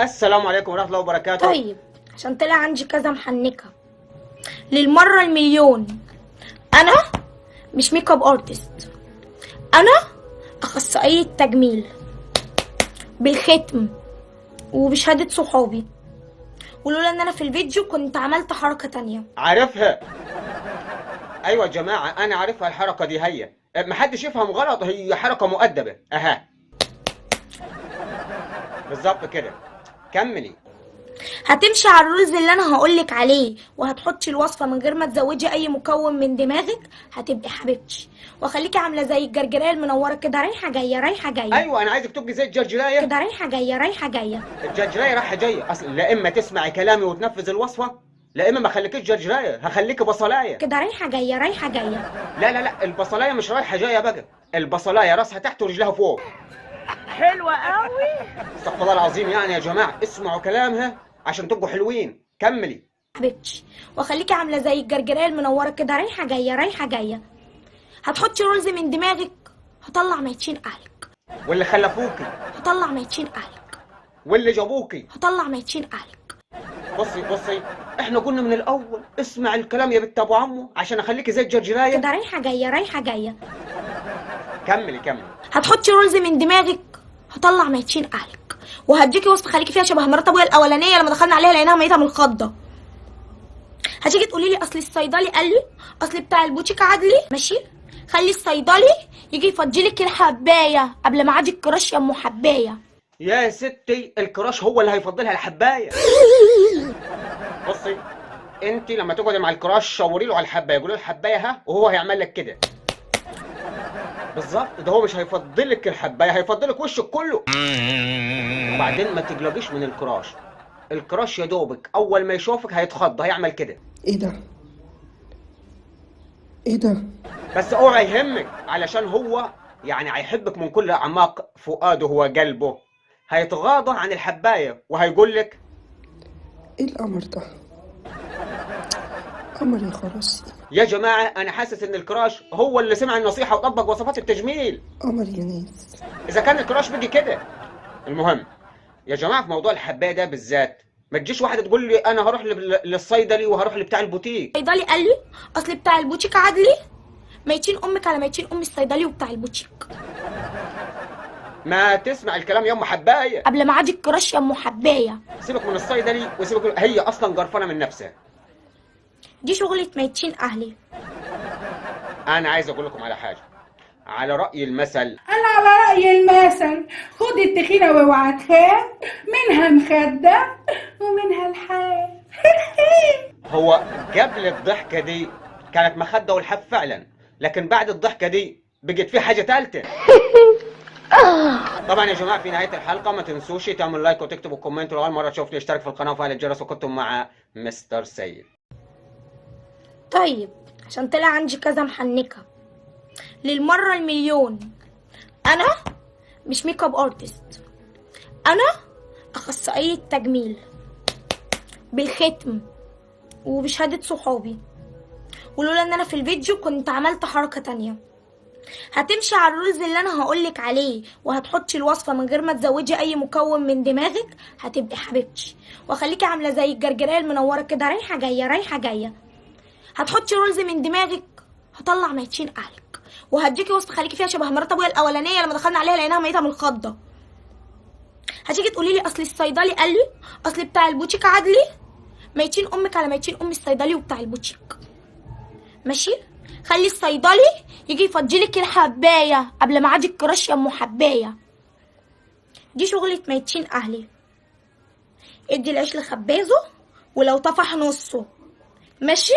السلام عليكم ورحمة الله وبركاته. طيب عشان طلع عندي كذا محنكة للمرة المليون، أنا مش ميك اب ارتست، أنا أخصائية تجميل بالختم وبشهادة صحابي، ولولا إن أنا في الفيديو كنت عملت حركة تانية. عارفها. أيوة يا جماعة أنا عارفها الحركة دي، هي محدش يفهم غلط، هي حركة مؤدبة. أها بالظبط كده، كملي. هتمشي على الرولز اللي انا هقولك عليه، وهتحطي الوصفه من غير ما تزودي اي مكون من دماغك، هتبقي حبيبتي، واخليكي عامله زي الجرجيريه المنوره كده، رايحه جايه رايحه جايه. ايوه انا عايزك تبقي زي الجرجرايه كده، رايحه جايه رايحه جايه. الجرجرايه رايحه جايه، اصل لا اما تسمعي كلامي وتنفذ الوصفه، لا اما ما اخليكيش جرجرايه، هخليكي بصلايه. كده رايحه جايه رايحه جايه. لا البصلايه مش رايحه جايه بقى، البصلايه راسها تحت ورجلها فوق. حلوة قوي. استغفر الله العظيم، يعني يا جماعه اسمعوا كلامها عشان تبقوا حلوين. كملي حبيبتي، واخليكي عامله زي الجرجيريه المنوره كده، رايحه جايه رايحه جايه. هتحطي رولز من دماغك، هطلع ميتين اهلك. واللي خلفوكي هطلع ميتين اهلك. واللي جابوكي هطلع ميتين اهلك. بصي احنا قلنا من الاول اسمع الكلام يا بنت ابو عمو عشان اخليكي زي الجرجرايه. كده رايحه جايه رايحه جايه. كملي. هتحطي رولز من دماغك، هطلع ميتين اهلك، وهديكي وصفه خليكي فيها شبه مرات ابويا الاولانيه لما دخلنا عليها لقيناها ميته من الخضه. هتيجي تقولي لي اصل الصيدلي قال لي، اصل بتاع البوتيك عدلي، ماشي؟ خلي الصيدلي يجي يفضلك الحبايه قبل ما عادي الكراش يا ام حبايه. يا ستي الكراش هو اللي هيفضلها الحبايه. بصي انت لما تقعدي مع الكراش شاوري له على الحبايه، قولي له الحبايه ها، وهو هيعمل لك كده بالظبط. ده هو مش هيفضلك الحبايه، هيفضلك وشك كله. وبعدين ما تقلقيش من الكراش، الكراش يا دوبك اول ما يشوفك هيتخض، هيعمل كده. ايه ده؟ ايه ده؟ بس اوعى يهمك، علشان هو يعني هيحبك من كل اعماق فؤاده وقلبه، هيتغاضى عن الحبايه وهيقول لك ايه القمر ده؟ قمر يا خراشي. يا جماعه انا حاسس ان الكراش هو اللي سمع النصيحه وطبق وصفات التجميل. قمر يا ناس. اذا كان الكراش بيجي كده. المهم يا جماعه في موضوع الحبايه ده بالذات، ما تجيش واحده تقول لي انا هروح للصيدلي وهروح لبتاع البوتيك. الصيدلي قال لي اصل بتاع البوتيك عدلي، ميتين امك على ميتين ام الصيدلي وبتاع البوتيك. ما تسمع الكلام يا ام حبايه قبل ما عادي الكراش يا ام حبايه. سيبك من الصيدلي وسيبك، هي اصلا قرفانه من نفسها. دي شغلة ميتين اهلي. انا عايز اقول لكم على حاجه، على راي المثل، أنا على رأي المثل خد التخينة واوعى تخاف، منها مخدة ومنها الحال. هو قبل الضحكه دي كانت مخده والحب فعلا، لكن بعد الضحكه دي بقت في حاجه ثالثه. طبعا يا جماعه في نهايه الحلقه ما تنسوش تعملوا لايك وتكتبوا كومنت، ولو اول مره تشوفني اشترك في القناه وفعل الجرس، وكنتم مع مستر سيد. طيب عشان طلع عندي كذا محنكة للمرة المليون، أنا مش ميك اب ارتست، أنا أخصائية تجميل بالختم وبشهادة صحابي، ولولا إن أنا في الفيديو كنت عملت حركة تانية. هتمشي على الرولز اللي أنا هقولك عليه، وهتحطي الوصفة من غير ما تزودي أي مكون من دماغك، هتبقي حبيبتي، واخليكي عاملة زي الجرجيرية المنورة كده، رايحة جاية رايحة جاية. هتحطي رولز من دماغك، هطلع ميتين اهلك، وهديكي وصفه خليكي فيها شبه مرات ابويا الاولانيه لما دخلنا عليها لقيناها ميته من الخضه. هتيجي تقولي لي اصل الصيدلي قال لي، اصل بتاع البوتيك عدلي، ميتين امك على ميتين ام الصيدلي وبتاع البوتيك، ماشي؟ خلي الصيدلي يجي يفضلك الحبايه قبل ما عادي الكراش يا ام حبايه. دي شغله ميتين اهلي. ادي العيش لخبازه ولو طفح نصه، ماشي؟